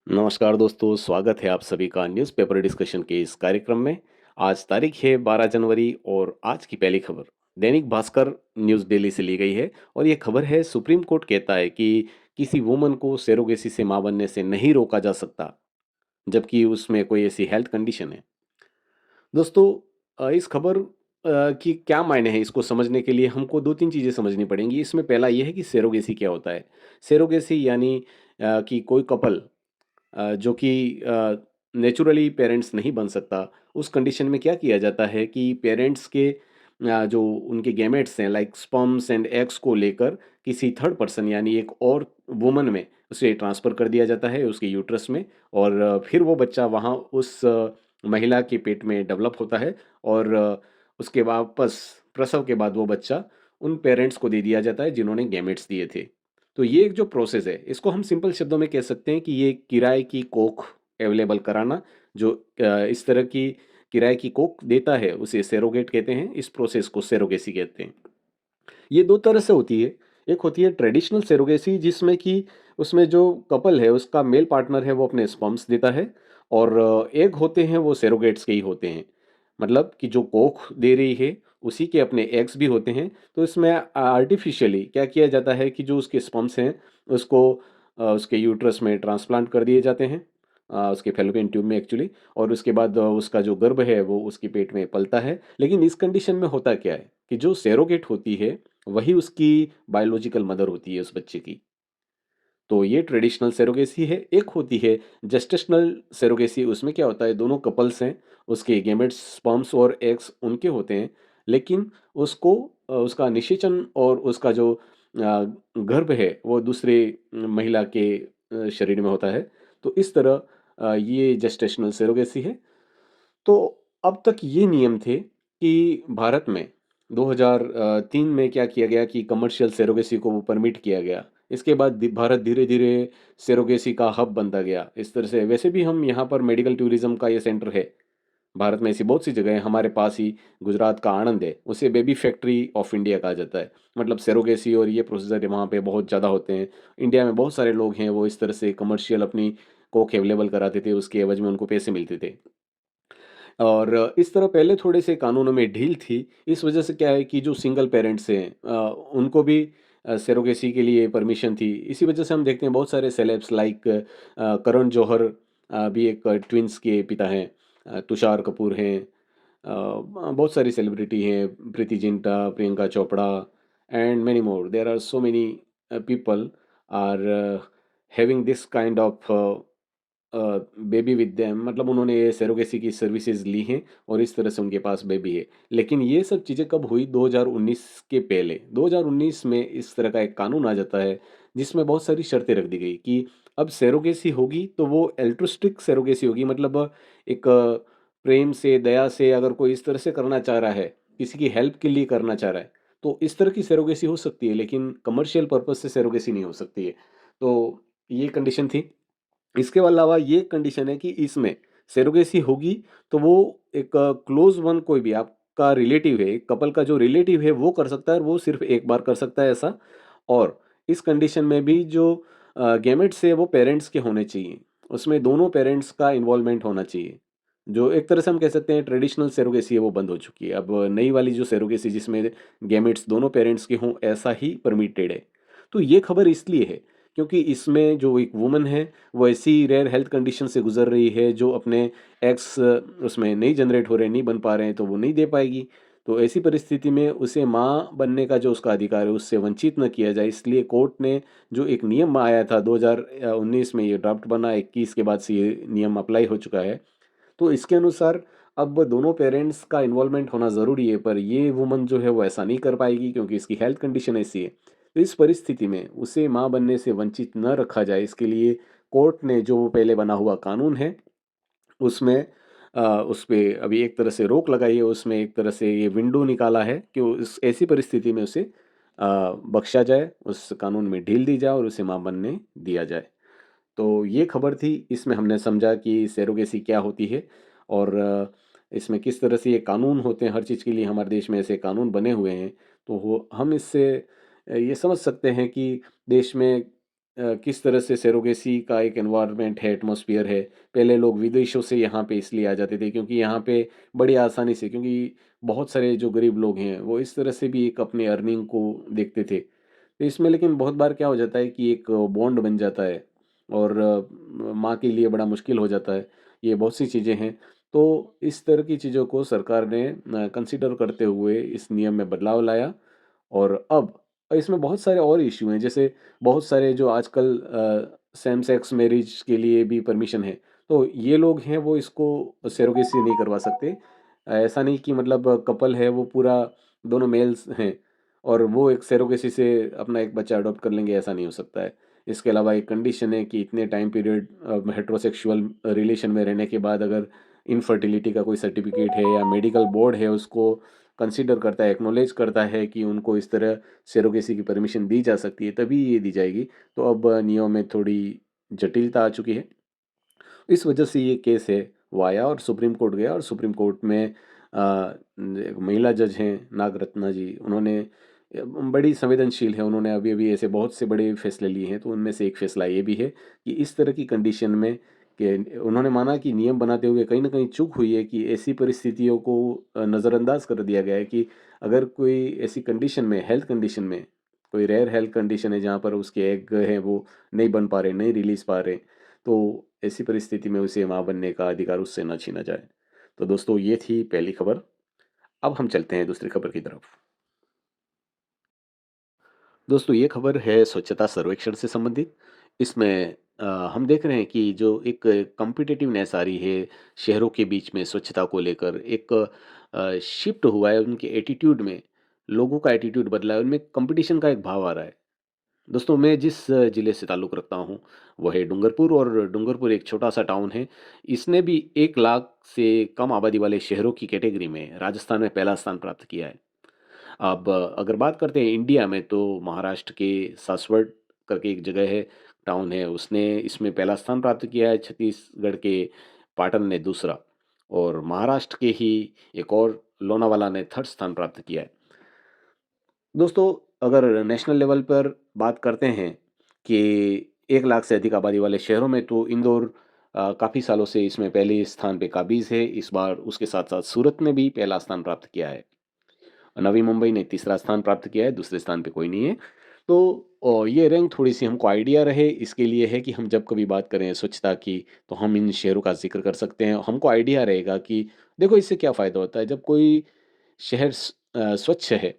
नमस्कार दोस्तों, स्वागत है आप सभी का न्यूज़पेपर डिस्कशन के इस कार्यक्रम में। आज तारीख है 12 जनवरी और आज की पहली खबर दैनिक भास्कर न्यूज़ डेली से ली गई है। और ये खबर है, सुप्रीम कोर्ट कहता है कि किसी वुमन को सेरोगेसी से मां बनने से नहीं रोका जा सकता, जबकि उसमें कोई ऐसी हेल्थ कंडीशन है। दोस्तों, इस खबर की क्या मायने हैं, इसको समझने के लिए हमको 2-3 चीज़ें समझनी पड़ेंगी। इसमें पहला ये है कि सेरोगेसी क्या होता है? सेरोगेसी यानी कि कोई कपल जो कि नेचुरली पेरेंट्स नहीं बन सकता, उस कंडीशन में क्या किया जाता है कि पेरेंट्स के जो उनके गैमेट्स हैं लाइक स्पर्म्स एंड एग्स को लेकर किसी थर्ड पर्सन यानी एक और वुमन में उसे ट्रांसफ़र कर दिया जाता है उसके यूट्रस में। और फिर वो बच्चा वहाँ उस महिला के पेट में डेवलप होता है। और उसके वापस प्रसव के बाद वो बच्चा उन पेरेंट्स को दे दिया जाता है जिन्होंने गैमेट्स दिए थे। तो ये एक जो प्रोसेस है, इसको हम सिंपल शब्दों में कह सकते हैं कि ये किराए की कोख अवेलेबल कराना। जो इस तरह की किराए की कोख देता है, उसे सैरोगेट कहते हैं। इस प्रोसेस को सैरोगेसी कहते हैं। ये 2 तरह से होती है। एक होती है ट्रेडिशनल सैरोगेसी, जिसमें कि उसमें जो कपल है, उसका मेल पार्टनर है, वो अपने स्पर्म्स देता है। और एग होते हैं, वो सैरोगेट्स के ही होते हैं। मतलब कि जो कोख दे रही है, उसी के अपने एग्स भी होते हैं। तो इसमें आर्टिफ़िशियली क्या किया जाता है कि जो उसके स्पर्म्स हैं, उसको उसके यूट्रस में ट्रांसप्लांट कर दिए जाते हैं, उसके फैलोपियन ट्यूब में एक्चुअली। और उसके बाद उसका जो गर्भ है, वो उसके पेट में पलता है। लेकिन इस कंडीशन में होता क्या है कि जो सैरोगेट होती है, वही उसकी बायोलॉजिकल मदर होती है उस बच्चे की। तो ये ट्रेडिशनल सैरोगेसी है। एक होती है जेस्टेशनल सैरोगेसी। उसमें क्या होता है, दोनों कपल्स हैं, उसके गैमेट्स स्पर्म्स और एग्स उनके होते हैं, लेकिन उसको उसका निषेचन और उसका जो गर्भ है, वो दूसरे महिला के शरीर में होता है। तो इस तरह ये जेस्टेशनल सैरोगेसी है। तो अब तक ये नियम थे कि भारत में 2003 में क्या किया गया कि कमर्शियल सैरोगेसी को वो परमिट किया गया। इसके बाद भारत धीरे-धीरे सैरोगेसी का हब बनता गया। इस तरह से वैसे भी हम यहाँ पर मेडिकल टूरिज़्म का ये सेंटर है। भारत में ऐसी बहुत सी जगह हैं, हमारे पास ही गुजरात का आणंद है, उसे बेबी फैक्ट्री ऑफ इंडिया कहा जाता है। मतलब सैरोगेसी और ये प्रोसीजर वहाँ पे बहुत ज़्यादा होते हैं। इंडिया में बहुत सारे लोग हैं, वो इस तरह से कमर्शियल अपनी कोख अवेलेबल कराते थे, उसके एवज़ में उनको पैसे मिलते थे। और इस तरह पहले थोड़े से कानूनों में ढील थी। इस वजह से क्या है कि जो सिंगल पेरेंट्स हैं, उनको भी सैरोगेसी के लिए परमिशन थी। इसी वजह से हम देखते हैं बहुत सारे सेलेब्स लाइक करण जौहर भी एक ट्विन्स के पिता हैं। तुषार कपूर हैं। बहुत सारी सेलिब्रिटी हैं, Preity Zinta, Priyanka Chopra and many more. There are so many people are having this kind of baby with them. मतलब उन्होंने ये सैरोगेसी की सर्विसेज ली हैं और इस तरह से उनके पास बेबी है। लेकिन ये सब चीज़ें कब हुई? 2019 के पहले। 2019 में इस तरह का एक कानून आ जाता है, जिसमें बहुत सारी शर्तें रख दी गई कि अब सैरोगेसी होगी तो वो एल्ट्रुस्टिक सैरोगेसी होगी। मतलब एक प्रेम से, दया से अगर कोई इस तरह से करना चाह रहा है, किसी की हेल्प के लिए करना चाह रहा है, तो इस तरह की सैरोगेसी हो सकती है, लेकिन कमर्शियल पर्पज़ से सैरोगेसी नहीं हो सकती है। तो ये कंडीशन थी। इसके अलावा ये कंडीशन है कि इसमें सैरोगेसी होगी तो वो एक क्लोज़ वन कोई भी आपका रिलेटिव है, कपल का जो रिलेटिव है वो कर सकता है, और वो सिर्फ़ एक बार कर सकता है ऐसा। और इस कंडीशन में भी जो गैमेट्स है वो पेरेंट्स के होने चाहिए। उसमें दोनों पेरेंट्स का इन्वॉल्वमेंट होना चाहिए। जो एक तरह से हम कह सकते हैं ट्रेडिशनल सैरोगेसी है वो बंद हो चुकी है। अब नई वाली जो सैरोगेसी जिसमें गैमेट्स दोनों पेरेंट्स के हों, ऐसा ही परमिटेड है। तो ये खबर इसलिए है क्योंकि इसमें जो एक वुमन है, वो ऐसी रेयर हेल्थ कंडीशन से गुज़र रही है जो अपने एग्स उसमें नहीं जनरेट हो रहे, नहीं बन पा रहे हैं, तो वो नहीं दे पाएगी। तो ऐसी परिस्थिति में उसे माँ बनने का जो उसका अधिकार है, उससे वंचित ना किया जाए, इसलिए कोर्ट ने जो एक नियम आया था 2019 में, ये ड्राफ्ट बना, 21 के बाद से ये नियम अप्लाई हो चुका है। तो इसके अनुसार अब दोनों पेरेंट्स का इन्वॉल्वमेंट होना ज़रूरी है, पर ये वुमन जो है वो ऐसा नहीं कर पाएगी क्योंकि इसकी हेल्थ कंडीशन ऐसी है। तो इस परिस्थिति में उसे माँ बनने से वंचित न रखा जाए, इसके लिए कोर्ट ने जो वो पहले बना हुआ कानून है, उसमें उस पे अभी एक तरह से रोक लगाई है, उसमें एक तरह से ये विंडो निकाला है कि उस ऐसी परिस्थिति में उसे बख्शा जाए, उस कानून में ढील दी जाए और उसे माँ बनने दिया जाए। तो ये खबर थी, इसमें हमने समझा कि सैरोगेसी क्या होती है और इसमें किस तरह से ये कानून होते हैं, हर चीज़ के लिए हमारे देश में ऐसे कानून बने हुए हैं। तो वो हम इससे ये समझ सकते हैं कि देश में किस तरह से सरोगेसी का एक एनवायरनमेंट है, एटमॉस्फेयर है। पहले लोग विदेशों से यहाँ पे इसलिए आ जाते थे क्योंकि यहाँ पे बड़ी आसानी से, क्योंकि बहुत सारे जो गरीब लोग हैं वो इस तरह से भी एक अपने अर्निंग को देखते थे। तो इसमें लेकिन बहुत बार क्या हो जाता है कि एक बॉन्ड बन जाता है और माँ के लिए बड़ा मुश्किल हो जाता है। ये बहुत सी चीज़ें हैं। तो इस तरह की चीज़ों को सरकार ने कंसिडर करते हुए इस नियम में बदलाव लाया और अब इसमें बहुत सारे और इश्यू हैं, जैसे बहुत सारे जो आजकल सेम सेक्स मैरिज के लिए भी परमिशन है। तो ये लोग हैं वो इसको सरोगेसी नहीं करवा सकते। ऐसा नहीं कि मतलब कपल है वो पूरा दोनों मेल्स हैं और वो एक सरोगेसी से अपना एक बच्चा अडॉप्ट कर लेंगे, ऐसा नहीं हो सकता है। इसके अलावा एक कंडीशन है कि इतने टाइम पीरियड हेटेरोसेक्सुअल रिलेशन में रहने के बाद अगर इनफर्टिलिटी का कोई सर्टिफिकेट है या मेडिकल बोर्ड है उसको कंसीडर करता है, एक्नॉलेज करता है कि उनको इस तरह सरोगेसी की परमिशन दी जा सकती है, तभी ये दी जाएगी। तो अब नियम में थोड़ी जटिलता आ चुकी है। इस वजह से ये केस है वो आया और सुप्रीम कोर्ट गया और सुप्रीम कोर्ट में एक महिला जज हैं नागरत्ना जी, उन्होंने बड़ी संवेदनशील है, उन्होंने अभी अभी ऐसे बहुत से बड़े फैसले लिए हैं, तो उनमें से एक फैसला ये भी है कि इस तरह की कंडीशन में कि उन्होंने माना कि नियम बनाते हुए कहीं ना कहीं चूक हुई है कि ऐसी परिस्थितियों को नज़रअंदाज कर दिया गया है कि अगर कोई ऐसी कंडीशन में, हेल्थ कंडीशन में, कोई रेयर हेल्थ कंडीशन है जहाँ पर उसके एग हैं वो नहीं बन पा रहे, नहीं रिलीज पा रहे, तो ऐसी परिस्थिति में उसे माँ बनने का अधिकार उससे न छीना जाए। तो दोस्तों ये थी पहली खबर। अब हम चलते हैं दूसरी खबर की तरफ। दोस्तों ये खबर है स्वच्छता सर्वेक्षण से संबंधित। इसमें हम देख रहे हैं कि जो एक कॉम्पिटिटिवनेस आ रही है शहरों के बीच में स्वच्छता को लेकर, एक शिफ्ट हुआ है उनके एटीट्यूड में, लोगों का एटीट्यूड बदला है, उनमें कंपटीशन का एक भाव आ रहा है। दोस्तों मैं जिस ज़िले से ताल्लुक़ रखता हूँ वो है डूंगरपुर, और डूंगरपुर एक छोटा-सा टाउन है। इसने भी 1 लाख से कम आबादी वाले शहरों की कैटेगरी में राजस्थान में पहला स्थान प्राप्त किया है। अब अगर बात करते हैं इंडिया में, तो महाराष्ट्र के सासवड करके एक जगह है, टाउन है, उसने इसमें पहला स्थान प्राप्त किया है, छत्तीसगढ़ के पाटन ने दूसरा, और महाराष्ट्र के ही एक और लोनावाला ने थर्ड स्थान प्राप्त किया है। दोस्तों अगर नेशनल लेवल पर बात करते हैं कि 1 लाख से अधिक आबादी वाले शहरों में, तो इंदौर काफ़ी सालों से इसमें पहले स्थान पे काबिज़ है। इस बार उसके साथ-साथ सूरत ने भी पहला स्थान प्राप्त किया है। नवी मुंबई ने तीसरा स्थान प्राप्त किया है, दूसरे स्थान पे कोई नहीं है। तो ये रैंक थोड़ी-सी हमको आइडिया रहे इसके लिए है कि हम जब कभी बात करें स्वच्छता की, तो हम इन शहरों का ज़िक्र कर सकते हैं। हमको आइडिया रहेगा कि देखो इससे क्या फ़ायदा होता है, जब कोई शहर स्वच्छ है,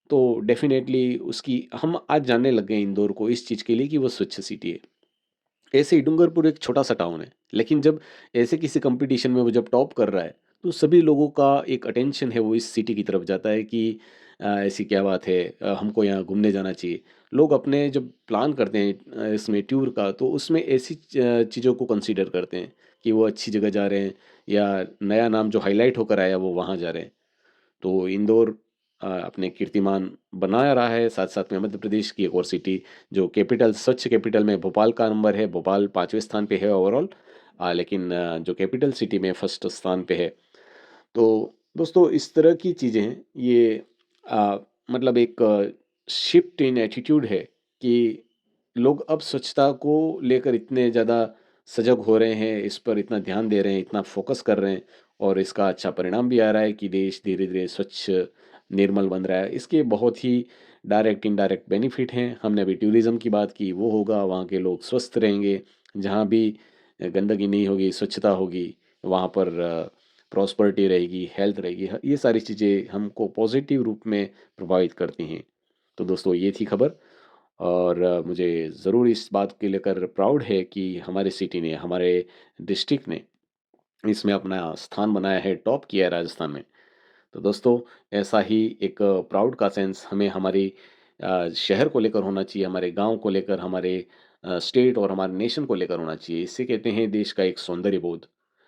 तो डेफ़िनेटली उसकी हम आज जानने लग गए हैं इंदौर को इस चीज़ के लिए कि वो स्वच्छ सिटी है। ऐसे ही डूंगरपुर एक छोटा-सा टाउन है, लेकिन जब ऐसे किसी कॉम्पिटिशन में वो जब टॉप कर रहा है, तो सभी लोगों का एक अटेंशन है वो इस सिटी की तरफ जाता है कि ऐसी क्या बात है, हमको यहाँ घूमने जाना चाहिए। लोग अपने जब प्लान करते हैं इसमें टूर का, तो उसमें ऐसी चीज़ों को कंसीडर करते हैं कि वो अच्छी जगह जा रहे हैं या नया नाम जो हाइलाइट होकर आया वो वहाँ जा रहे हैं। तो इंदौर अपने कीर्तिमान बना रहा है, साथ-साथ में मध्य प्रदेश की एक और सिटी जो कैपिटल, स्वच्छ कैपिटल में भोपाल का नंबर है, भोपाल 5वें स्थान पे है ओवरऑल, लेकिन जो कैपिटल सिटी में फर्स्ट स्थान पे है। तो दोस्तों इस तरह की चीज़ें हैं, ये अ, मतलब एक शिफ्ट इन एटीट्यूड है कि लोग अब स्वच्छता को लेकर इतने ज़्यादा सजग हो रहे हैं, इस पर इतना ध्यान दे रहे हैं, इतना फ़ोकस कर रहे हैं, और इसका अच्छा परिणाम भी आ रहा है कि देश धीरे-धीरे स्वच्छ, निर्मल बन रहा है। इसके बहुत ही डायरेक्ट, इनडायरेक्ट बेनिफिट हैं। हमने अभी टूरिज़्म की बात की, वो होगा, वहाँ के लोग स्वस्थ रहेंगे। जहाँ भी गंदगी नहीं होगी, स्वच्छता होगी, वहाँ पर प्रॉस्पेरिटी रहेगी, हेल्थ रहेगी। ह ये सारी चीज़ें हमको पॉज़िटिव रूप में प्रभावित करती हैं। तो दोस्तों ये थी खबर, और मुझे ज़रूर इस बात को लेकर प्राउड है कि हमारे सिटी ने, हमारे डिस्ट्रिक्ट ने इसमें अपना स्थान बनाया है, टॉप किया है राजस्थान में। तो दोस्तों ऐसा ही एक प्राउड का सेंस हमें हमारी शहर को लेकर होना चाहिए, हमारे गांव को लेकर, हमारे स्टेट और हमारे नेशन को लेकर होना चाहिए। इससे कहते हैं देश का एक सौंदर्य बोध।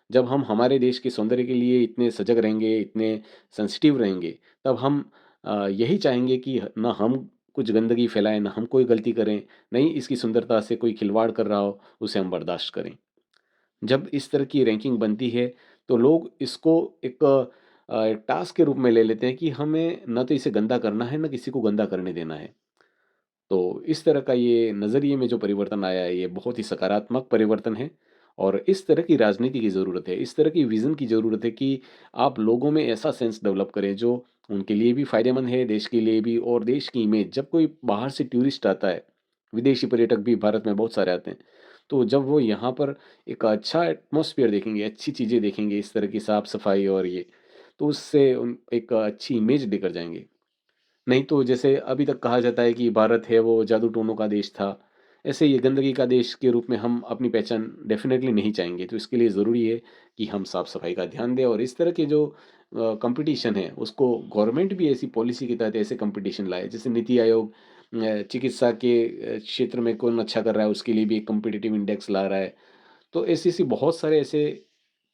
जब हम हमारे देश के सौंदर्य के लिए इतने सजग रहेंगे, इतने सेंसिटिव रहेंगे, तब हम यही चाहेंगे कि ना हम कुछ गंदगी फैलाएं, ना हम कोई गलती करें, नहीं इसकी सुंदरता से कोई खिलवाड़ कर रहा हो उसे हम बर्दाश्त करें। जब इस तरह की रैंकिंग बनती है, तो लोग इसको एक टास्क के रूप में ले लेते हैं कि हमें ना तो इसे गंदा करना है, ना किसी को गंदा करने देना है। तो इस तरह का ये नज़रिए में जो परिवर्तन आया है, ये बहुत ही सकारात्मक परिवर्तन है और इस तरह की राजनीति की ज़रूरत है, इस तरह की विज़न की ज़रूरत है कि आप लोगों में ऐसा सेंस डेवलप करें जो उनके लिए भी फ़ायदेमंद है, देश के लिए भी और देश की इमेज जब कोई बाहर से टूरिस्ट आता है, विदेशी पर्यटक भी भारत में बहुत सारे आते हैं, तो जब वो यहाँ पर एक अच्छा एटमॉस्फेयर देखेंगे, अच्छी चीज़ें देखेंगे, इस तरह की साफ-सफाई और ये, तो उससे उन एक अच्छी इमेज लेकर जाएँगे। नहीं तो जैसे अभी तक कहा जाता है कि भारत है वो जादू-टोनों का देश था, ऐसे ये गंदगी का देश के रूप में हम अपनी पहचान डेफ़िनेटली नहीं चाहेंगे। तो इसके लिए ज़रूरी है कि हम साफ-सफाई का ध्यान दें और इस तरह के जो कॉम्पिटिशन है उसको गवर्नमेंट भी ऐसी पॉलिसी के तहत ऐसे कॉम्पिटिशन लाए। जैसे नीति आयोग चिकित्सा के क्षेत्र में कौन अच्छा कर रहा है उसके लिए भी एक कॉम्पिटिटिव इंडेक्स ला रहा है। तो ऐसी-ऐसी बहुत सारे ऐसे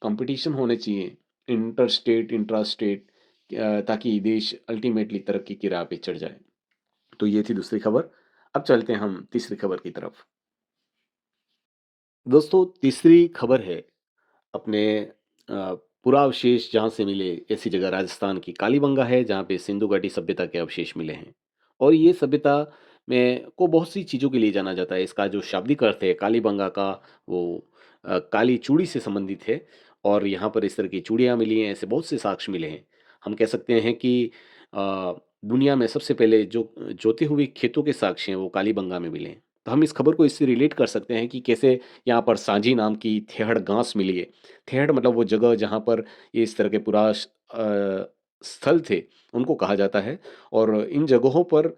कॉम्पिटिशन होने चाहिए, इंटर स्टेट, इंट्रा स्टेट ताकि देश अल्टीमेटली तरक्की की राह पे चढ़ जाए। तो ये थी दूसरी खबर। अब चलते हैं हम तीसरी खबर की तरफ। दोस्तों तीसरी खबर है अपने पुरावशेष जहाँ से मिले ऐसी जगह राजस्थान की कालीबंगा है जहाँ पे सिंधु घाटी सभ्यता के अवशेष मिले हैं। और ये सभ्यता में को बहुत सी चीज़ों के लिए जाना जाता है। इसका जो शाब्दिक अर्थ है कालीबंगा का वो काली चूड़ी से संबंधित है और यहाँ पर इस तरह की चूड़ियाँ मिली हैं, ऐसे बहुत से साक्ष्य मिले हैं। हम कह सकते हैं कि दुनिया में सबसे पहले जो जोते हुए खेतों के साक्ष्य हैं वो कालीबंगा में मिले हैं। तो हम इस खबर को इससे रिलेट कर सकते हैं कि कैसे यहाँ पर सांझी नाम की थेहड़ घास मिली है। थेहड़ मतलब वो जगह जहाँ पर ये इस तरह के स्थल थे, उनको कहा जाता है और इन जगहों पर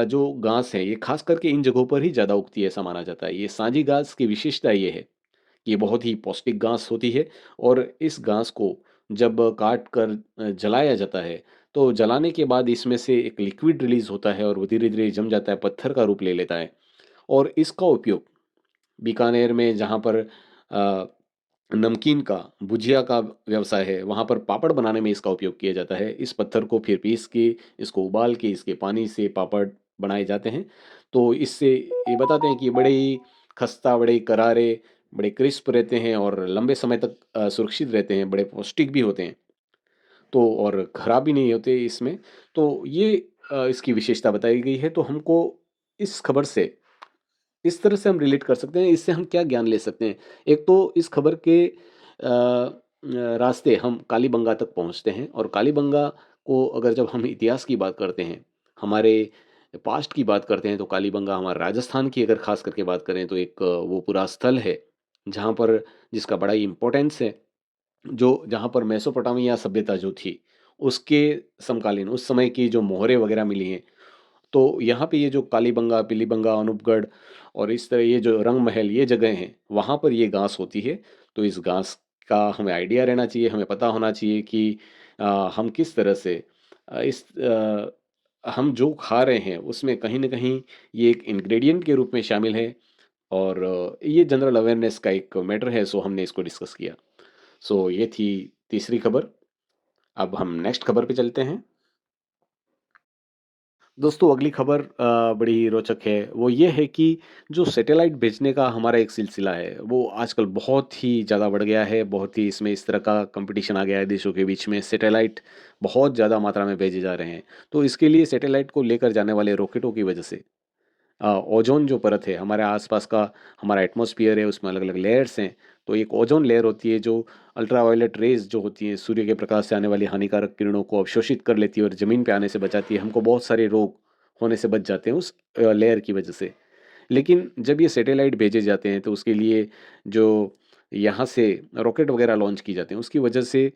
जो घास है, ये खास करके इन जगहों पर ही ज़्यादा उगती है, ऐसा माना जाता है। ये सांझी घास की विशेषता ये है कि ये बहुत ही पौष्टिक घास होती है और इस घास को जब काट कर जलाया जाता है, तो जलाने के बाद इसमें से एक लिक्विड रिलीज़ होता है और वो धीरे-धीरे जम जाता है, पत्थर का रूप ले लेता है और इसका उपयोग बीकानेर में जहाँ पर अ, नमकीन का, भुजिया का व्यवसाय है, वहाँ पर पापड़ बनाने में इसका उपयोग किया जाता है। इस पत्थर को फिर पीस के, इसको उबाल के, इसके पानी से पापड़ बनाए जाते हैं। तो इससे ये बताते हैं कि ये बड़े ही खस्ता, बड़े ही करारे, बड़े क्रिस्प रहते हैं और लंबे समय तक सुरक्षित रहते हैं, बड़े पौष्टिक भी होते हैं। तो और खराब भी नहीं होते इसमें। तो ये इसकी विशेषता बताई गई है। तो हमको इस खबर से इस तरह से हम रिलेट कर सकते हैं, इससे हम क्या ज्ञान ले सकते हैं? एक तो इस खबर के रास्ते हम कालीबंगा तक पहुँचते हैं और कालीबंगा को अगर जब हम इतिहास की बात करते हैं, हमारे पास्ट की बात करते हैं, तो कालीबंगा हमारे राजस्थान की अगर ख़ास करके बात करें तो एक वो पूरा स्थल है, जहाँ पर जिसका बड़ा ही इम्पोर्टेंस है, जो जहाँ पर मेसोपोटामिया सभ्यता जो थी, उसके समकालीन उस समय की जो मोहरें वग़ैरह मिली हैं, तो यहाँ पे ये जो कालीबंगा, पीलीबंगा, अनूपगढ़ और इस तरह ये जो रंग महल ये जगह हैं, वहाँ पर ये घास होती है। तो इस घास का हमें आइडिया रहना चाहिए, हमें पता होना चाहिए कि हम किस तरह से हम जो खा रहे हैं उसमें कहीं न कहीं ये एक इंग्रीडिएंट के रूप में शामिल है और ये जनरल अवेयरनेस का एक मैटर है, सो हमने इसको डिस्कस किया। सो ये थी तीसरी खबर। अब हम नेक्स्ट खबर पे चलते हैं। दोस्तों अगली खबर बड़ी ही रोचक है। वो ये है कि जो सैटेलाइट भेजने का हमारा एक सिलसिला है, वो आजकल बहुत ही ज़्यादा बढ़ गया है। बहुत ही इसमें इस तरह का कॉम्पिटिशन आ गया है देशों के बीच में। सैटेलाइट बहुत ज़्यादा मात्रा में भेजे जा रहे हैं। तो इसके लिए सैटेलाइट को लेकर जाने वाले रॉकेटों की वजह से ओज़ोन जो परत है, हमारे आसपास का हमारा एटमॉस्फियर है, उसमें अलग-अलग लेयर्स हैं। तो एक ओज़ोन लेयर होती है जो अल्ट्रावायलेट रेज़ जो होती हैं, सूर्य के प्रकाश से आने वाली हानिकारक किरणों को अवशोषित कर लेती है और ज़मीन पे आने से बचाती है। हमको बहुत सारे रोग होने से बच जाते हैं उस लेयर की वजह से। लेकिन जब ये सैटेलाइट भेजे जाते हैं तो उसके लिए जो यहाँ से रॉकेट वगैरह लॉन्च की जाते हैं, उसकी वजह से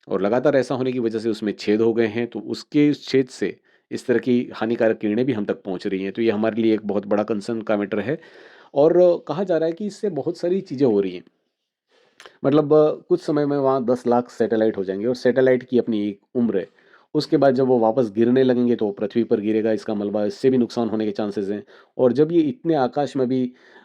और लगातार ऐसा होने की वजह से उसमें छेद हो गए हैं, तो उसके छेद से इस तरह की हानिकारक किरणें भी हम तक पहुँच रही हैं। तो ये हमारे लिए एक बहुत बड़ा कंसर्न का मैटर है और कहा जा रहा है कि इससे बहुत सारी चीज़ें हो रही हैं। मतलब कुछ समय में वहाँ 10 लाख सैटेलाइट हो जाएँगे और सैटेलाइट की अपनी एक उम्र है। उसके बाद जब वो वापस गिरने लगेंगे तो वो पृथ्वी पर गिरेगा, इसका मलबा इससे भी नुकसान होने के चांसेज़ हैं। और जब ये इतने आकाश में भी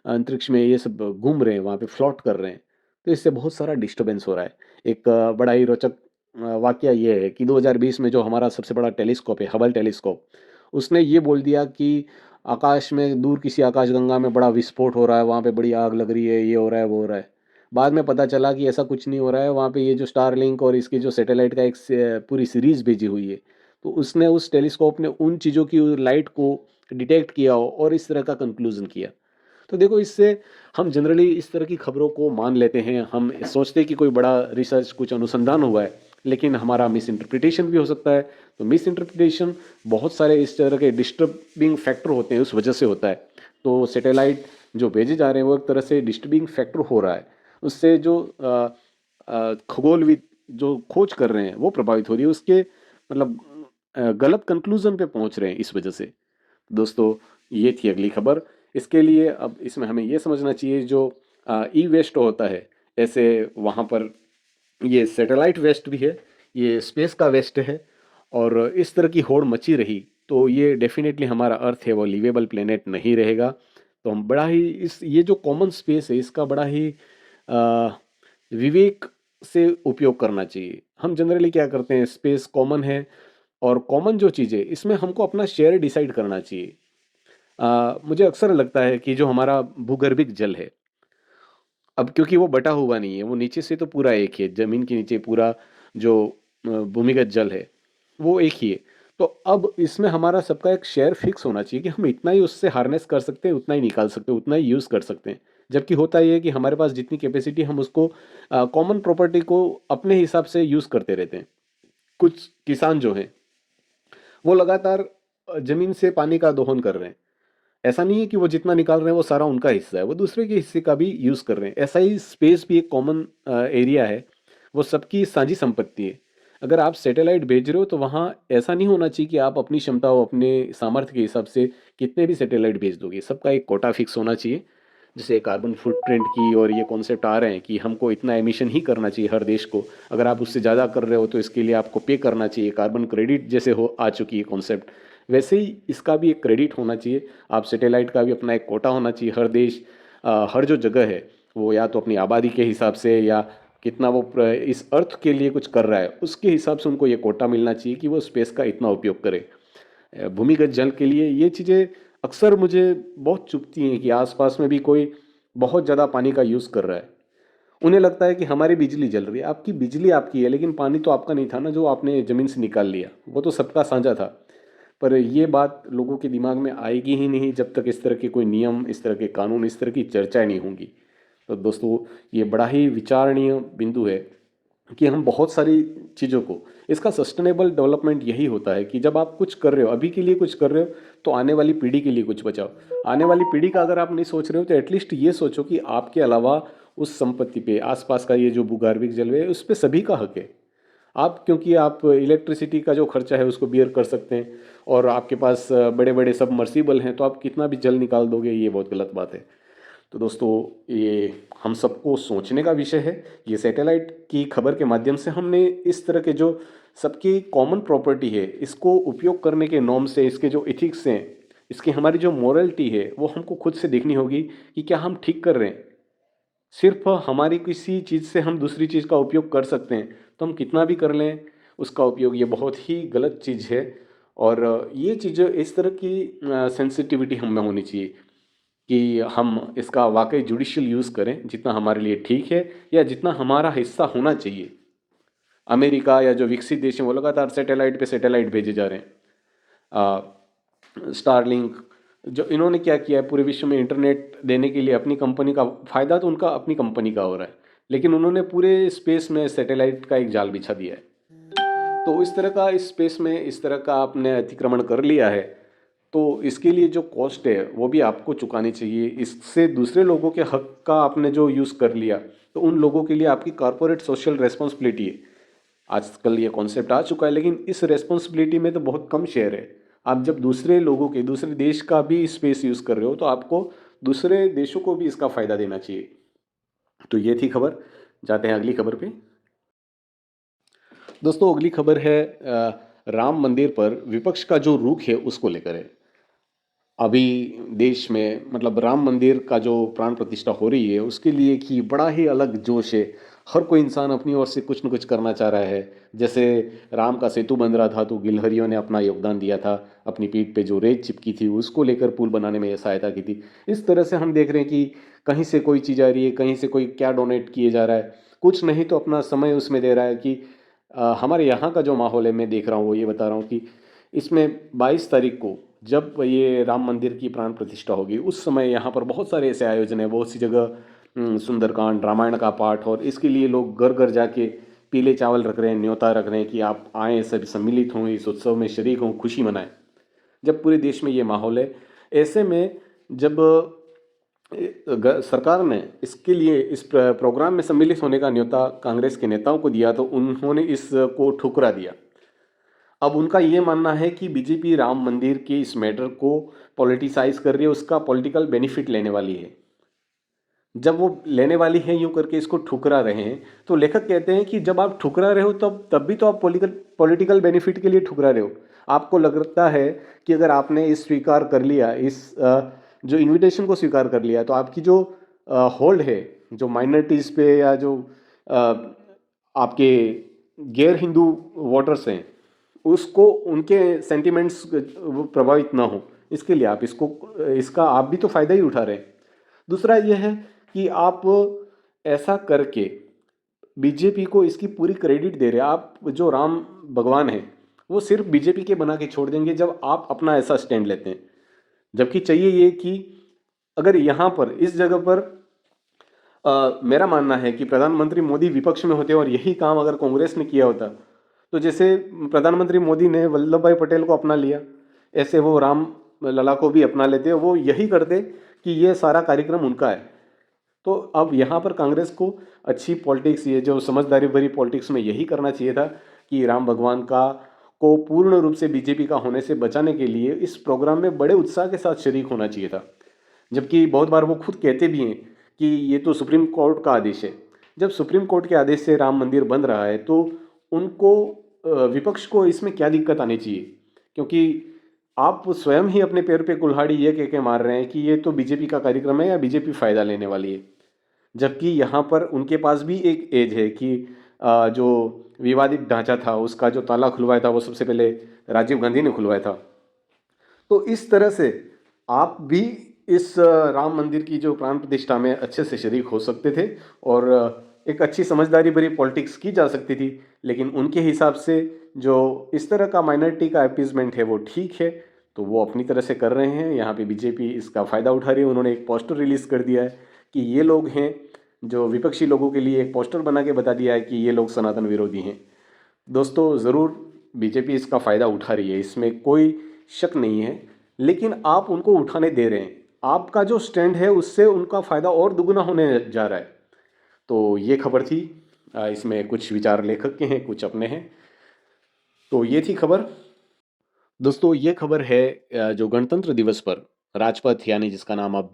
अंतरिक्ष में ये सब घूम रहे हैं, वहाँ पे फ्लोट कर रहे हैं, तो इससे बहुत सारा डिस्टर्बेंस हो रहा है। एक बड़ा ही रोचक वाकया ये है कि 2020 में जो हमारा सबसे बड़ा टेलीस्कोप है, हबल टेलीस्कोप, उसने ये बोल दिया कि आकाश में दूर किसी आकाशगंगा में बड़ा विस्फोट हो रहा है, वहाँ पे बड़ी आग लग रही है, ये हो रहा है, वो हो रहा है। बाद में पता चला कि ऐसा कुछ नहीं हो रहा है, वहाँ पे ये जो स्टारलिंक और इसकी जो सैटेलाइट का एक पूरी सीरीज़ भेजी हुई है। तो उसने उस टेलीस्कोप ने उन चीज़ों की लाइट को डिटेक्ट किया हो और इस तरह का कंक्लूजन किया। तो देखो, इससे हम जनरली इस तरह की खबरों को मान लेते हैं, हम सोचते हैं कि कोई बड़ा रिसर्च, कुछ अनुसंधान हुआ है, लेकिन हमारा मिस इंटरप्रिटेशन भी हो सकता है। तो मिस इंटरप्रिटेशन बहुत सारे इस तरह के डिस्टर्बिंग फैक्टर होते हैं, उस वजह से होता है। तो सैटेलाइट जो भेजे जा रहे हैं वो एक तरह से डिस्टर्बिंग फैक्टर हो रहा है, उससे जो खगोलविद जो खोज कर रहे हैं वो प्रभावित हो रही है, उसके मतलब गलत कंक्लूजन पे पहुंच रहे हैं इस वजह से। दोस्तों, ये थी अगली खबर। इसके लिए अब इसमें हमें ये समझना चाहिए, जो ई वेस्ट होता है, ऐसे वहाँ पर ये सैटेलाइट वेस्ट भी है, ये स्पेस का वेस्ट है, और इस तरह की होड़ मची रही तो ये डेफिनेटली हमारा अर्थ है वो लिवेबल प्लेनेट नहीं रहेगा। तो हम बड़ा ही इस ये जो कॉमन स्पेस है इसका बड़ा ही अ, विवेक से उपयोग करना चाहिए। हम जनरली क्या करते हैं, स्पेस कॉमन है, और कॉमन जो चीज़ है इसमें हमको अपना शेयर डिसाइड करना चाहिए। मुझे अक्सर लगता है कि जो हमारा भूगर्भिक जल है, अब क्योंकि वो बटा हुआ नहीं है, वो नीचे से तो पूरा एक ही है, जमीन के नीचे पूरा जो भूमिगत जल है वो एक ही है। तो अब इसमें हमारा सबका एक शेयर फिक्स होना चाहिए कि हम इतना ही उससे हार्नेस कर सकते हैं, उतना ही निकाल सकते हैं, उतना ही यूज़ कर सकते हैं। जबकि होता ये है कि हमारे पास जितनी कैपेसिटी, हम उसको कॉमन प्रॉपर्टी को अपने हिसाब से यूज़ करते रहते हैं। कुछ किसान जो हैं वो लगातार जमीन से पानी का दोहन कर रहे हैं। ऐसा नहीं है कि वो जितना निकाल रहे हैं वो सारा उनका हिस्सा है, वो दूसरे के हिस्से का भी यूज़ कर रहे हैं। ऐसा ही स्पेस भी एक कॉमन एरिया है, वो सबकी साझी संपत्ति है। अगर आप सैटेलाइट भेज रहे हो तो वहाँ ऐसा नहीं होना चाहिए कि आप अपनी क्षमता और अपने सामर्थ्य के हिसाब से कितने भी सैटेलाइट भेज दोगे, सबका एक कोटा फिक्स होना चाहिए। जैसे कार्बन फुटप्रिंट की और ये कॉन्सेप्ट आ रहे हैं कि हमको इतना एमिशन ही करना चाहिए हर देश को, अगर आप उससे ज़्यादा कर रहे हो तो इसके लिए आपको पे करना चाहिए, कार्बन क्रेडिट जैसे हो आ चुकी है कॉन्सेप्ट, वैसे ही इसका भी एक क्रेडिट होना चाहिए। आप सैटेलाइट का भी अपना एक कोटा होना चाहिए। हर देश हर जो जगह है वो या तो अपनी आबादी के हिसाब से या कितना वो इस अर्थ के लिए कुछ कर रहा है उसके हिसाब से उनको ये कोटा मिलना चाहिए कि वो स्पेस का इतना उपयोग करे। भूमिगत जल के लिए ये चीज़ें अक्सर मुझे बहुत चुभती हैं कि आसपास में भी कोई बहुत ज़्यादा पानी का यूज़ कर रहा है। उन्हें लगता है कि हमारी बिजली जल रही है, आपकी बिजली आपकी है लेकिन पानी तो आपका नहीं था ना, जो आपने ज़मीन से निकाल लिया, वो तो सबका साझा था। पर ये बात लोगों के दिमाग में आएगी ही नहीं जब तक इस तरह के कोई नियम, इस तरह के कानून, इस तरह की चर्चाएं नहीं होंगी। तो दोस्तों, ये बड़ा ही विचारणीय बिंदु है कि हम बहुत सारी चीज़ों को, इसका सस्टेनेबल डेवलपमेंट यही होता है कि जब आप कुछ कर रहे हो, अभी के लिए कुछ कर रहे हो, तो आने वाली पीढ़ी के लिए कुछ बचाओ। आने वाली पीढ़ी का अगर आप नहीं सोच रहे हो तो एटलीस्ट ये सोचो कि आपके अलावा उस संपत्ति पे, आसपास का ये जो भूगर्भिक जल है उस पे सभी का हक है। आप, क्योंकि आप इलेक्ट्रिसिटी का जो खर्चा है उसको बियर कर सकते हैं, और आपके पास बड़े बड़े सबमर्सिबल हैं, तो आप कितना भी जल निकाल दोगे, ये बहुत गलत बात है। तो दोस्तों, ये हम सबको सोचने का विषय है। ये सैटेलाइट की खबर के माध्यम से हमने इस तरह के जो सबकी कॉमन प्रॉपर्टी है इसको उपयोग करने के नॉर्म से, इसके जो इथिक्स हैं, इसकी हमारी जो मोरलिटी है वो हमको खुद से देखनी होगी कि क्या हम ठीक कर रहे हैं। सिर्फ हमारी किसी चीज़ से हम दूसरी चीज़ का उपयोग कर सकते हैं, तो हम कितना भी कर लें उसका उपयोग, ये बहुत ही गलत चीज़ है। और ये चीज़ें, इस तरह की सेंसिटिविटी हम में होनी चाहिए कि हम इसका वाकई जुडिशियल यूज़ करें, जितना हमारे लिए ठीक है या जितना हमारा हिस्सा होना चाहिए। अमेरिका या जो विकसित देश हैं वो लगातार सैटेलाइट पे सैटेलाइट भेजे जा रहे हैं। स्टारलिंक, जो इन्होंने क्या किया है, पूरे विश्व में इंटरनेट देने के लिए अपनी कंपनी का फ़ायदा तो उनका अपनी कंपनी का हो रहा है, लेकिन उन्होंने पूरे स्पेस में सैटेलाइट का एक जाल बिछा दिया है। तो इस तरह का, इस स्पेस में इस तरह का आपने अतिक्रमण कर लिया है, तो इसके लिए जो कॉस्ट है वो भी आपको चुकानी चाहिए। इससे दूसरे लोगों के हक का आपने जो यूज़ कर लिया, तो उन लोगों के लिए आपकी कॉरपोरेट सोशल रेस्पॉन्सिबिलिटी है। आजकल ये कॉन्सेप्ट आ चुका है, लेकिन इस रेस्पॉन्सिबिलिटी में तो बहुत कम शेयर है। आप जब दूसरे लोगों के, दूसरे देश का भी स्पेस यूज़ कर रहे हो तो आपको दूसरे देशों को भी इसका फ़ायदा देना चाहिए। तो ये थी खबर। जाते हैं अगली खबर पे। दोस्तों, अगली खबर है राम मंदिर पर विपक्ष का जो रुख है उसको लेकर है। अभी देश में मतलब राम मंदिर का जो प्राण प्रतिष्ठा हो रही है उसके लिए कि बड़ा ही अलग जोश है। हर कोई इंसान अपनी ओर से कुछ न कुछ करना चाह रहा है। जैसे राम का सेतु बन रहा था तो गिलहरियों ने अपना योगदान दिया था, अपनी पीठ पे जो रेत चिपकी थी उसको लेकर पुल बनाने में सहायता की थी। इस तरह से हम देख रहे हैं कि कहीं से कोई चीज़ आ रही है, कहीं से कोई क्या डोनेट किए जा रहा है, कुछ नहीं तो अपना समय उसमें दे रहा है। कि हमारे यहाँ का जो माहौल है, मैं देख रहा हूँ, वो ये बता रहा हूँ कि इसमें 22 तारीख को जब ये राम मंदिर की प्राण प्रतिष्ठा होगी उस समय यहाँ पर बहुत सारे ऐसे आयोजन है, बहुत सी जगह सुंदरकांड, रामायण का पाठ, और इसके लिए लोग घर घर जाके पीले चावल रख रहे हैं, न्योता रख रहे हैं कि आप आएँ, सब सम्मिलित हों, इस उत्सव में शरीक हों, खुशी मनाएं। जब पूरे देश में ये माहौल है, ऐसे में जब सरकार ने इसके लिए इस प्रोग्राम में सम्मिलित होने का न्योता कांग्रेस के नेताओं को दिया तो उन्होंने इसको ठुकरा दिया। अब उनका ये मानना है कि बीजेपी राम मंदिर के इस मैटर को पॉलिटिसाइज कर रही है, उसका पॉलिटिकल बेनिफिट लेने वाली है। जब वो लेने वाली है यूं करके इसको ठुकरा रहे हैं, तो लेखक कहते हैं कि जब आप ठुकरा रहे हो तब भी तो आप पॉलिटिकल पॉलिटिकल बेनिफिट के लिए ठुकरा रहे हो। आपको लगता है कि अगर आपने इस स्वीकार कर लिया, इस जो इनविटेशन को स्वीकार कर लिया, तो आपकी जो होल्ड है, जो माइनॉरिटीज़ पे या जो अ, आपके गैर हिंदू वोटर्स हैं, उसको उनके सेंटिमेंट्स प्रभावित ना हो, इसके लिए आप इसका आप भी तो फ़ायदा ही उठा रहे हैं। दूसरा यह है कि आप ऐसा करके बीजेपी को इसकी पूरी क्रेडिट दे रहे हैं। आप जो राम भगवान हैं वो सिर्फ बीजेपी के बना के छोड़ देंगे जब आप अपना ऐसा स्टैंड लेते हैं। जबकि चाहिए ये कि अगर यहाँ पर इस जगह पर मेरा मानना है कि प्रधानमंत्री मोदी विपक्ष में होते और यही काम अगर कांग्रेस ने किया होता, तो जैसे प्रधानमंत्री मोदी ने वल्लभ भाई पटेल को अपना लिया, ऐसे वो राम लला को भी अपना लेते, वो यही करते कि ये सारा कार्यक्रम उनका है। तो अब यहाँ पर कांग्रेस को अच्छी पॉलिटिक्स, ये जो समझदारी भरी पॉलिटिक्स में यही करना चाहिए था कि राम भगवान का को पूर्ण रूप से बीजेपी का होने से बचाने के लिए इस प्रोग्राम में बड़े उत्साह के साथ शरीक होना चाहिए था। जबकि बहुत बार वो खुद कहते भी हैं कि ये तो सुप्रीम कोर्ट का आदेश है। जब सुप्रीम कोर्ट के आदेश से राम मंदिर बन रहा है तो उनको विपक्ष को इसमें क्या दिक्कत आनी चाहिए, क्योंकि आप स्वयं ही अपने पैर पे कुल्हाड़ी ये कह के मार रहे हैं कि ये तो बीजेपी का कार्यक्रम है या बीजेपी फ़ायदा लेने वाली है। जबकि यहाँ पर उनके पास भी एक एज है कि जो विवादित ढांचा था उसका जो ताला खुलवाया था वो सबसे पहले राजीव गांधी ने खुलवाया था। तो इस तरह से आप भी इस राम मंदिर की जो प्राण प्रतिष्ठा में अच्छे से शरीक हो सकते थे और एक अच्छी समझदारी भरी पॉलिटिक्स की जा सकती थी। लेकिन उनके हिसाब से जो इस तरह का माइनॉरिटी का अपीजमेंट है वो ठीक है, तो वो अपनी तरह से कर रहे हैं। यहाँ पे बीजेपी इसका फ़ायदा उठा रही है। उन्होंने एक पोस्टर रिलीज़ कर दिया है कि ये लोग हैं, जो विपक्षी लोगों के लिए एक पोस्टर बना के बता दिया है कि ये लोग सनातन विरोधी हैं। दोस्तों, ज़रूर बीजेपी इसका फ़ायदा उठा रही है, इसमें कोई शक नहीं है, लेकिन आप उनको उठाने दे रहे हैं। आपका जो स्टैंड है उससे उनका फ़ायदा और दुगना होने जा रहा है। तो ये खबर थी। इसमें कुछ विचार लेखक के हैं, कुछ अपने हैं। तो ये थी खबर। दोस्तों, ये खबर है जो गणतंत्र दिवस पर राजपथ, यानी जिसका नाम अब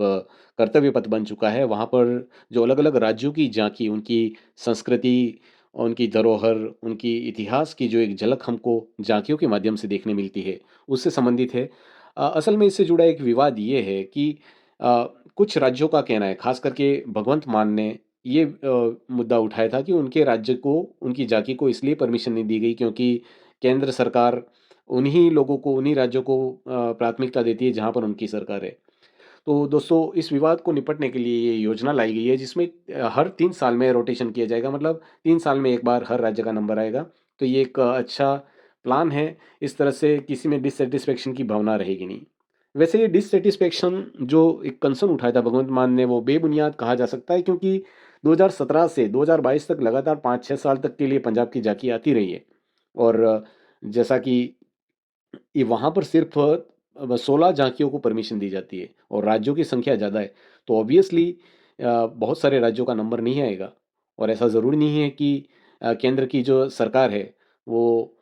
कर्तव्य पथ बन चुका है, वहाँ पर जो अलग-अलग राज्यों की झांकी, उनकी संस्कृति, उनकी धरोहर, उनकी इतिहास की जो एक झलक हमको झांकियों के माध्यम से देखने मिलती है, उससे संबंधित है। असल में इससे जुड़ा एक विवाद ये है कि अ, कुछ राज्यों का कहना है, खास करके भगवंत मान ने ये मुद्दा उठाया था कि उनके राज्य को, उनकी झांकी को इसलिए परमिशन नहीं दी गई क्योंकि केंद्र सरकार उन्हीं लोगों को, उन्हीं राज्यों को प्राथमिकता देती है जहाँ पर उनकी सरकार है। तो दोस्तों, इस विवाद को निपटने के लिए ये योजना लाई गई है जिसमें हर 3 साल में रोटेशन किया जाएगा, मतलब 3 साल में एक बार हर राज्य का नंबर आएगा। तो ये एक अच्छा प्लान है। इस तरह से किसी में डिससैटिस्फैक्शन की भावना रहेगी नहीं। वैसे ये डिससैटिस्फैक्शन जो एक कंसर्न उठाया था भगवंत मान ने, वो बेबुनियाद कहा जा सकता है, क्योंकि 2017 से 2022 तक लगातार 5-6 साल तक के लिए पंजाब की झाँकी आती रही है। और जैसा कि ये वहाँ पर सिर्फ 16 झाँकियों को परमिशन दी जाती है और राज्यों की संख्या ज़्यादा है, तो ऑब्वियसली बहुत सारे राज्यों का नंबर नहीं आएगा। और ऐसा ज़रूरी नहीं है कि केंद्र की जो सरकार है वो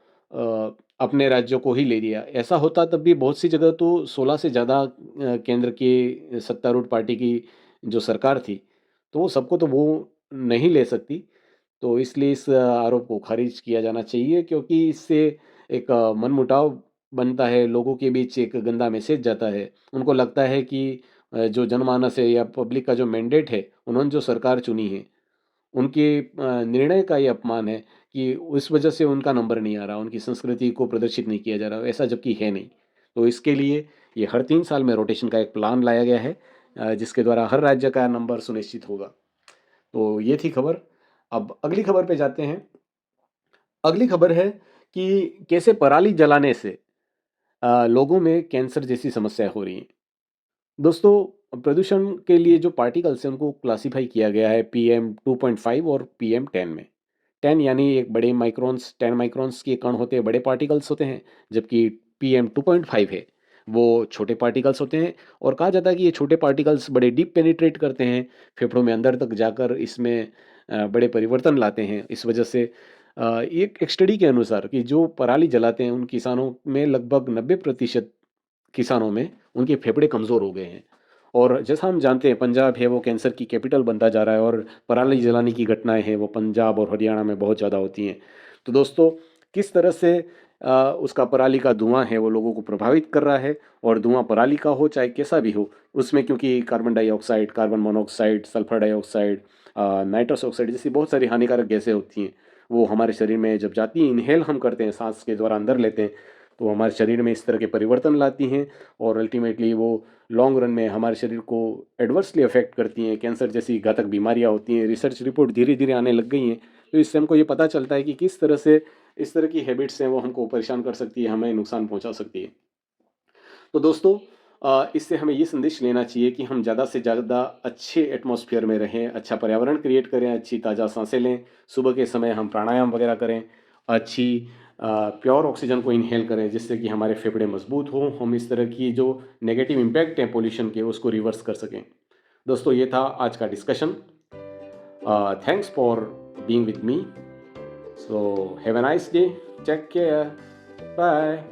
अपने राज्यों को ही ले लिया। ऐसा होता तब भी बहुत सी जगह तो 16 से ज़्यादा केंद्र की सत्तारूढ़ पार्टी की जो सरकार थी, तो वो सबको तो वो नहीं ले सकती। तो इसलिए इस आरोप को खारिज किया जाना चाहिए, क्योंकि इससे एक मनमुटाव बनता है, लोगों के बीच एक गंदा मैसेज जाता है। उनको लगता है कि जो जनमानस है या पब्लिक का जो मैंडेट है, उन्होंने जो सरकार चुनी है, उनके निर्णय का ये अपमान है कि उस वजह से उनका नंबर नहीं आ रहा, उनकी संस्कृति को प्रदर्शित नहीं किया जा रहा, ऐसा जबकि है नहीं। तो इसके लिए ये हर 3 साल में रोटेशन का एक प्लान लाया गया है, जिसके द्वारा हर राज्य का नंबर सुनिश्चित होगा। तो ये थी खबर। अब अगली खबर पे जाते हैं। अगली खबर है कि कैसे पराली जलाने से लोगों में कैंसर जैसी समस्या हो रही हैं। दोस्तों, प्रदूषण के लिए जो पार्टिकल्स हैं उनको क्लासिफाई किया गया है पीएम 2.5 और पीएम 10 में। 10 यानी एक बड़े माइक्रॉन्स 10 माइक्रॉन्स के कण होते हैं, बड़े पार्टिकल्स होते हैं, जबकि पीएम 2.5 है, वो छोटे पार्टिकल्स होते हैं। और कहा जाता है कि ये छोटे पार्टिकल्स बड़े डीप पेनिट्रेट करते हैं, फेफड़ों में अंदर तक जाकर इसमें बड़े परिवर्तन लाते हैं। इस वजह से एक स्टडी के अनुसार कि जो पराली जलाते हैं उन किसानों में लगभग 90% किसानों में उनके फेफड़े कमज़ोर हो गए हैं। और जैसा हम जानते हैं पंजाब है वो कैंसर की कैपिटल बनता जा रहा है और पराली जलाने की घटनाएं हैं वो पंजाब और हरियाणा में बहुत ज़्यादा होती हैं। तो दोस्तों, किस तरह से उसका पराली का धुआं है वो लोगों को प्रभावित कर रहा है। और धुआं पराली का हो चाहे कैसा भी हो, उसमें क्योंकि carbon dioxide, carbon monoxide, sulphur dioxide, nitrous oxide जैसी बहुत सारी हानिकारक गैसें होती हैं, वो हमारे शरीर में जब जाती हैं, इनहेल हम करते हैं, सांस के द्वारा अंदर लेते हैं, तो हमारे शरीर में इस तरह के परिवर्तन लाती हैं। और अल्टीमेटली वो लॉन्ग रन में हमारे शरीर को एडवर्सली अफेक्ट करती हैं। कैंसर जैसी घातक बीमारियां होती हैं। रिसर्च रिपोर्ट धीरे धीरे आने लग गई हैं, तो इससे हमको ये पता चलता है कि किस तरह से इस तरह की हैबिट्स हैं वो हमको परेशान कर सकती है, हमें नुकसान पहुंचा सकती है। तो दोस्तों, इससे हमें ये संदेश लेना चाहिए कि हम ज़्यादा से ज़्यादा अच्छे एटमॉस्फेयर में रहें, अच्छा पर्यावरण क्रिएट करें, अच्छी ताज़ा सांसें लें, सुबह के समय हम प्राणायाम वगैरह करें, अच्छी प्योर ऑक्सीजन को इनहेल करें, जिससे कि हमारे फेफड़े मजबूत हों, हम इस तरह की जो नेगेटिव इम्पैक्ट है पोल्यूशन के उसको रिवर्स कर सकें। दोस्तों, ये था आज का discussion. Thanks for being with me. So have a nice day, take care, bye.